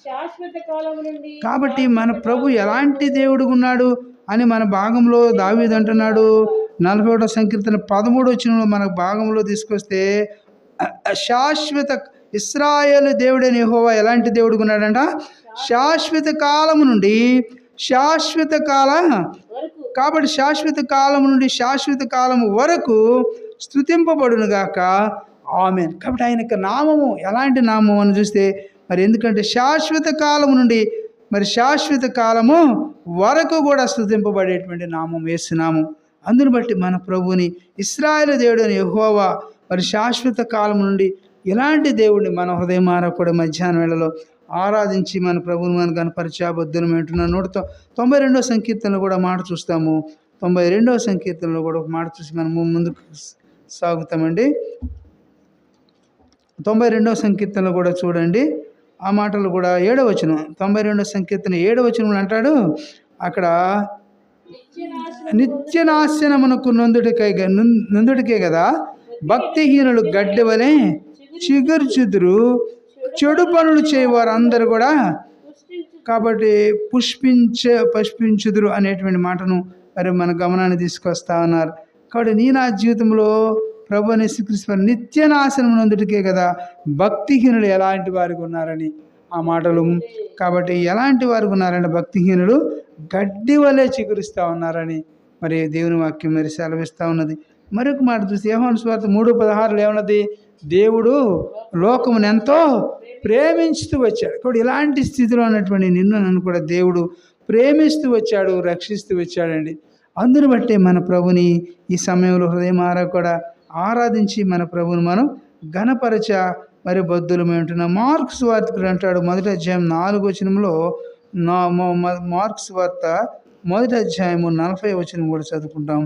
శాశ్వత కాలము నుండి. కాబట్టి మన ప్రభు ఎలాంటి దేవుడు ఉన్నాడు అని మన భాగంలో దావీదు అంటున్నాడు. 41వ సంకీర్తన 13 వచనంలో మన భాగంలో తీసుకొస్తే శాశ్వత ఇశ్రాయేలు దేవుడైన యెహోవా ఎలాంటి దేవుడు ఉన్నాడంట? శాశ్వత కాలము నుండి శాశ్వత కాల. కాబట్టి శాశ్వత కాలం నుండి శాశ్వత కాలము వరకు స్తుతింపబడును గాక, ఆమేన్. కాబట్టి ఆయన యొక్క నామము ఎలాంటి నామం అని చూస్తే మరి ఎందుకంటే శాశ్వత కాలము నుండి మరి శాశ్వత కాలము వరకు కూడా స్తుతింపబడేటువంటి నామం యేసు నామం. అందుని బట్టి మన ప్రభుని ఇశ్రాయేలు దేవుడు అని యెహోవా మరి శాశ్వత కాలం నుండి ఇలాంటి దేవుడిని మన హృదయమార కూడా మధ్యాహ్నం వేళలో ఆరాధించి మన ప్రభువుని మనం కనపరిచాబద్దులం అంటున్నాను. 192వ సంకీర్తనలో కూడా మాట చూస్తాము. 92వ సంకీర్తనలో కూడా ఒక మాట చూసి మనం ముందుకు సాగుతామండి. 92వ సంకీర్తనలో కూడా చూడండి ఆ మాటలు కూడా 7వ వచనం. 92వ సంకీర్తన 7వ వచనం అంటాడు అక్కడ, నిత్యనాశనమునకు నొందుడికే కదా భక్తిహీనులు గడ్డి వలె చిగుర్చుదురు, చెడు పనులు చేయవారు అందరూ కూడా కాబట్టి పుష్పించుదురు అనేటువంటి మాటను మరి మన గమనాన్ని తీసుకొస్తా ఉన్నారు. కాబట్టి నీ నా జీవితంలో ప్రభు అని యేసుక్రీస్తు నిత్యనాశనం నందుటికే కదా భక్తిహీనులు ఎలాంటి వారికి ఉన్నారని ఆ మాటలు. కాబట్టి ఎలాంటి వారికి ఉన్నారంటే భక్తిహీనులు గడ్డి వలె చిగురుస్తూ ఉన్నారని మరి దేవుని వాక్యం మరి సెలవిస్తూ ఉన్నది. మరొక మాట చూస్తే యోహాను సువార్త 3:16 ఏమన్నది? దేవుడు లోకమును ఎంతో ప్రేమించుతూ వచ్చాడు. కాబట్టి ఇలాంటి స్థితిలో ఉన్నటువంటి నిన్ను నన్ను కూడా దేవుడు ప్రేమిస్తూ వచ్చాడు, రక్షిస్తూ వచ్చాడండి. అందుని బట్టి మన ప్రభుని ఈ సమయంలో హృదయమారా కూడా ఆరాధించి మన ప్రభుని మనం ఘనపరచ మరి బద్దులమై ఉంటున్నాం. మార్కు సువార్తికుడు అంటాడు 1వ అధ్యాయం 4వ వచనంలో, మార్కు సువార్త 1వ అధ్యాయము 40వ వచనం కూడా చదువుకుంటాం.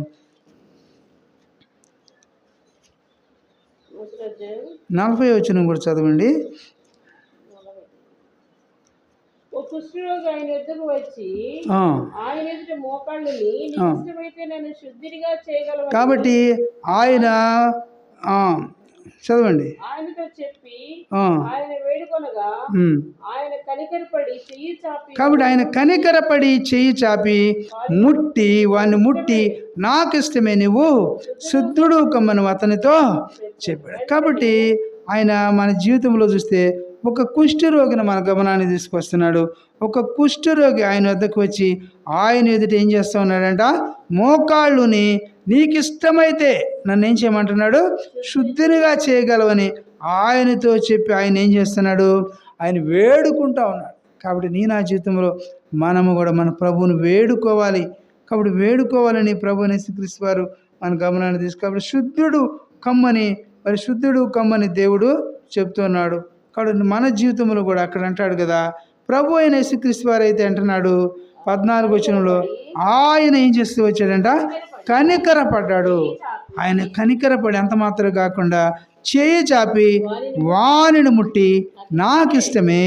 40వ వచనం కూడా చదవండి. కుష్ఠరోగి ఆయన ఎదురు వచ్చి ఆయన ఎదుట మోకాళ్ళుని, ఇష్టమైతే నన్ను శుద్ధిగా చేయగలవు. కాబట్టి ఆయన చదవండి. ఆయనతో చెప్పి ఆయన వేడుకొనగా ఆయన కనికరపడి చెయ్యి చాపి, కాబట్టి ఆయన కనికరపడి చెయ్యి చాపి వాడిని ముట్టి నాకు ఇష్టమే నువ్వు శుద్ధుడు కమ్మను అతనితో చెప్పాడు. కాబట్టి ఆయన మన జీవితంలో చూస్తే ఒక కుష్ఠరోగిని మన గమనాన్ని తీసుకొస్తున్నాడు. ఒక కుష్ఠరోగి ఆయన వద్దకు వచ్చి ఆయన ఎదుట ఏం చేస్తూ ఉన్నాడంట? మోకాళ్ళుని నీకు ఇష్టమైతే నన్ను ఏం చేయమంటున్నాడు? శుద్ధినిగా చేయగలవని ఆయనతో చెప్పి ఆయన ఏం చేస్తున్నాడు? ఆయన వేడుకుంటా ఉన్నాడు. కాబట్టి నీ నా జీవితంలో మనము కూడా మన ప్రభువుని వేడుకోవాలి. కాబట్టి వేడుకోవాలని ప్రభువుని యేసుక్రీస్తు వారు మన గమనాన్ని కాబట్టి శుద్ధుడు కమ్మని దేవుడు చెప్తున్నాడు. కాబట్టి మన జీవితంలో కూడా అక్కడ అంటాడు కదా, ప్రభు అయిన యేసుక్రీస్తు వారు అయితే అంటున్నాడు 14వ వచనంలో, ఆయన ఏం చేస్తూ వచ్చాడంట? కనికరపడ్డాడు. ఆయన కనికరపడి అంత మాత్రం కాకుండా చేయి చాపి వానిని ముట్టి నాకు ఇష్టమే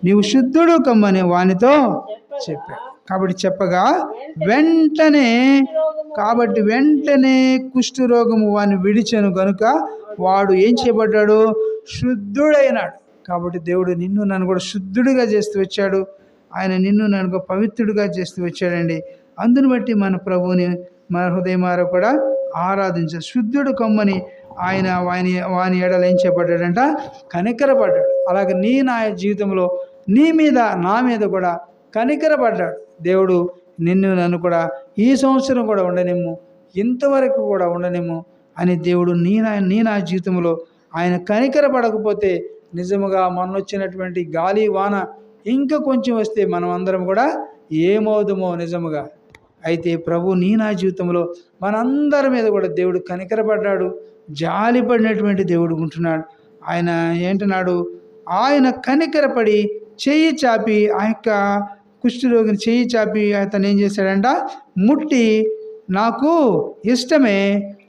నీవు శుద్ధుడు కమ్మని వానితో చెప్పాడు. కాబట్టి చెప్పగా వెంటనే కుష్ఠరోగము వాని విడిచెను గనుక వాడు ఏం చేయబడ్డాడు? శుద్ధుడైనాడు. కాబట్టి దేవుడు నిన్ను నన్ను కూడా శుద్ధుడిగా చేస్తూ వచ్చాడు. ఆయన నిన్ను నన్ను పవిత్రుడిగా చేస్తూ వచ్చాడండి. అందుని బట్టి మన ప్రభువుని మన హృదయమార కూడా ఆరాధించాడు. శుద్ధుడు కమ్మని ఆయన వాని ఎడల ఏం చేయబడ్డాడంట? కనికరపడ్డాడు. అలాగే నా జీవితంలో నీ మీద నా మీద కూడా కనికరపడ్డాడు దేవుడు. నిన్ను నన్ను కూడా ఈ సంవత్సరం కూడా ఉండనిమ్ము, ఇంతవరకు కూడా ఉండనిమ్ము అని దేవుడు నీ నా జీవితంలో ఆయన కనికరపడకపోతే నిజముగా మొన్నొచ్చినటువంటి గాలి వాన ఇంకా కొంచెం వస్తే మనం అందరం కూడా ఏమవుదుమో నిజముగా. అయితే ప్రభు నీ నా జీవితంలో మనందరి మీద కూడా దేవుడు కనికరపడ్డాడు, జాలిపడినటువంటి దేవుడు ఉంటున్నాడు. ఆయన ఏంటన్నాడు? ఆయన కనికరపడి చెయ్యి చాపి ఆ యొక్క కుష్ఠరోగిని చెయ్యి చాపి అతను ఏం చేశాడంట? ముట్టి నాకు ఇష్టమే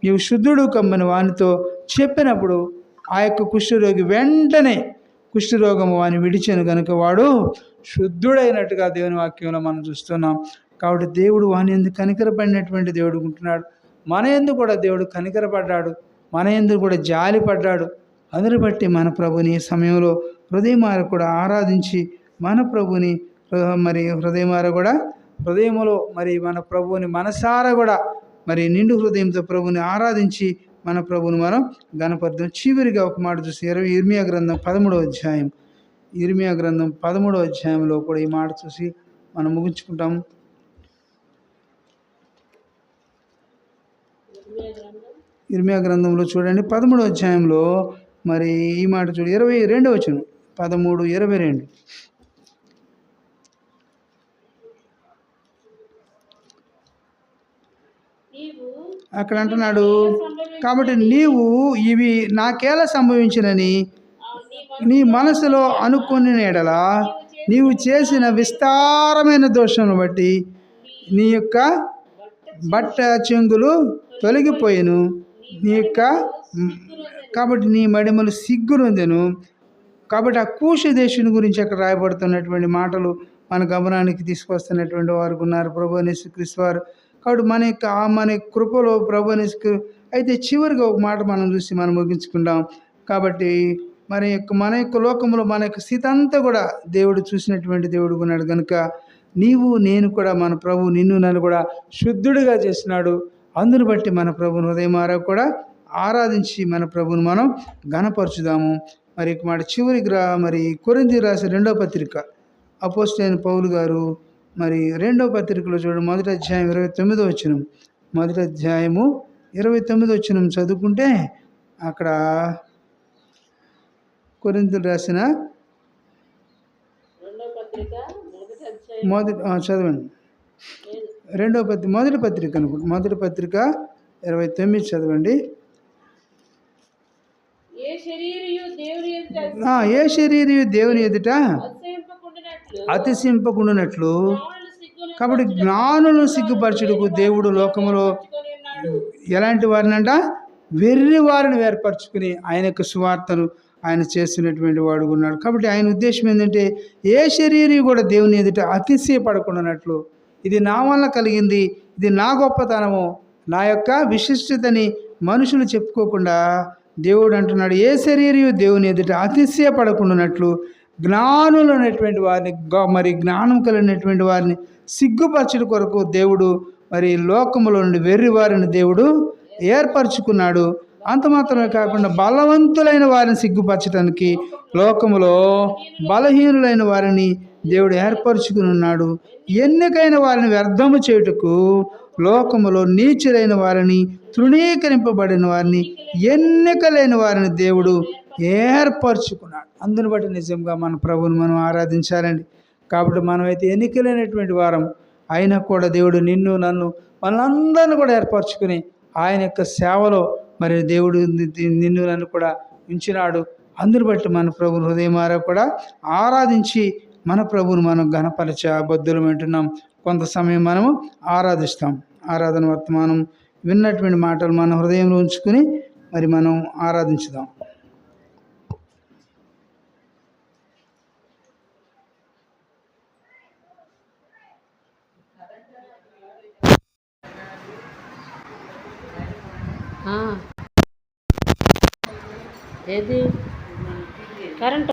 నీవు శుద్ధుడు కమ్మని వానితో చెప్పినప్పుడు ఆ యొక్క కుష్ఠరోగి వెంటనే కుష్ఠరోగము వాని విడిచెను కనుక వాడు శుద్ధుడైనట్టుగా దేవుని వాక్యంలో మనం చూస్తున్నాం. కాబట్టి దేవుడు వాని ఎందుకు కనికరపడినటువంటి దేవుడు ఉంటున్నాడు. మన ఎందు కూడా దేవుడు కనికరపడ్డాడు, మన ఎందు కూడా జాలి పడ్డాడు. అందుని బట్టి మన ప్రభుని ఈ సమయంలో హృదయమార కూడా ఆరాధించి మన ప్రభుని మరి హృదయములో మరి మన ప్రభువుని మనసారా కూడా మరి నిండు హృదయంతో ప్రభుని ఆరాధించి మన ప్రభుని మనం గణపరుద్దాం. చివరిగా ఒక మాట చూసి ఇర్మియా గ్రంథం 13వ అధ్యాయం, ఇర్మియా గ్రంథం 13వ అధ్యాయంలో కూడా ఈ మాట చూసి మనం ముగించుకుంటాం. ఇర్మియా గ్రంథంలో చూడండి 13వ అధ్యాయంలో మరి ఈ మాట చూడు 22వ వచనం, 13:22. అక్కడ అంటున్నాడు, కాబట్టి నీవు ఇవి నాకేలా సంభవించినని నీ మనసులో అనుకుని ఎడలా నీవు చేసిన విస్తారమైన దోషమును బట్టి నీ యొక్క బట్ట చెంగులు తొలగిపోయాను, నీ యొక్క కాబట్టి నీ మడిమలు సిగ్గునొందెను. కాబట్టి ఆ కూష దేశం గురించి అక్కడ రాయబడుతున్నటువంటి మాటలు మన గమనానికి తీసుకొస్తున్నటువంటి వారు ఉన్నారు ప్రభువైన యేసుక్రీస్తు వారు. కాబట్టి మన కృపలో ప్రభువైన అయితే చివరిగా ఒక మాట మనం చూసి మనం ముగించుకుందాం. కాబట్టి మన యొక్క లోకంలో మన యొక్క స్థితి అంతా కూడా దేవుడు చూసినటువంటి దేవుడు ఉన్నాడు కనుక నీవు నేను కూడా మన ప్రభు నిన్ను నన్ను కూడా శుద్ధుడిగా చేసినాడు. అందును బట్టి మన ప్రభుని హృదయమారా కూడా ఆరాధించి మన ప్రభుని మనం ఘనపరచుదాము. మరి మాట చివరికి మరి కొరింథీ రాసిన 2వ పత్రిక అపోస్తలుడైన పౌలు గారు మరి 2వ పత్రికలో చూడండి, 1వ అధ్యాయం 29వ వచనం, 1వ అధ్యాయము 29వ వచనం చదువుకుంటే అక్కడ కొరింథీయులకు రాసిన చదవండి 1వ పత్రిక అనుకుంటా, 1వ పత్రిక 29 చదవండి. ఏ శరీరియు దేవుని ఎదుట అతిశయింపకుండునట్లు కాబట్టి జ్ఞానులను సిగ్గుపరచుటకు దేవుడు లోకములో ఎలాంటి వారిని అంట వెర్రి వారిని ఏర్పరచుకుని ఆయన యొక్క సువార్తను ఆయన చేస్తున్నటువంటి వాడు ఉన్నాడు. కాబట్టి ఆయన ఉద్దేశం ఏంటంటే ఏ శరీరం కూడా దేవుని ఎదుట అతిశయపడకుండానట్లు, ఇది నా వల్ల కలిగింది, ఇది నా గొప్పతనము, నా యొక్క విశిష్టతని మనుషులు చెప్పుకోకుండా దేవుడు అంటున్నాడు ఏ శరీరం దేవుని ఎదుట అతిశయపడకుండానట్లు జ్ఞానులు అనేటువంటి వారిని మరి జ్ఞానం కలిగినటువంటి వారిని సిగ్గుపరచడం కొరకు దేవుడు మరి లోకములో నుండి వెర్రి వారిని దేవుడు ఏర్పరచుకున్నాడు. అంత మాత్రమే కాకుండా బలవంతులైన వారిని సిగ్గుపరచడానికి లోకములో బలహీనులైన వారిని దేవుడు ఏర్పరచుకుని ఉన్నాడు. ఎన్నికైన వారిని వ్యర్థము చేయుటకు లోకములో నీచులైన వారిని, తృణీకరింపబడిన వారిని, ఎన్నికలైన వారిని దేవుడు ఏర్పరచుకున్నాడు. అందుని బట్టి నిజంగా మన ప్రభువుని మనం ఆరాధించాలండి. కాబట్టి మనమైతే ఎన్నికలైనటువంటి వారం అయినా కూడా దేవుడు నిన్ను నన్ను మనందరిని కూడా ఏర్పరచుకుని ఆయన యొక్క సేవలో మరి దేవుడు నిన్ను నన్ను కూడా ఉంచినాడు. అందుని బట్టి మన ప్రభుని హృదయమారా కూడా ఆరాధించి మన ప్రభువును మనం ఘనపరచ బద్దులు వింటున్నాం. కొంత సమయం మనము ఆరాధిస్తాం. ఆరాధన వర్తమానం విన్నటువంటి మాటలు మన హృదయంలో ఉంచుకుని మరి మనం ఆరాధించుదాం. ఏది కరెంట్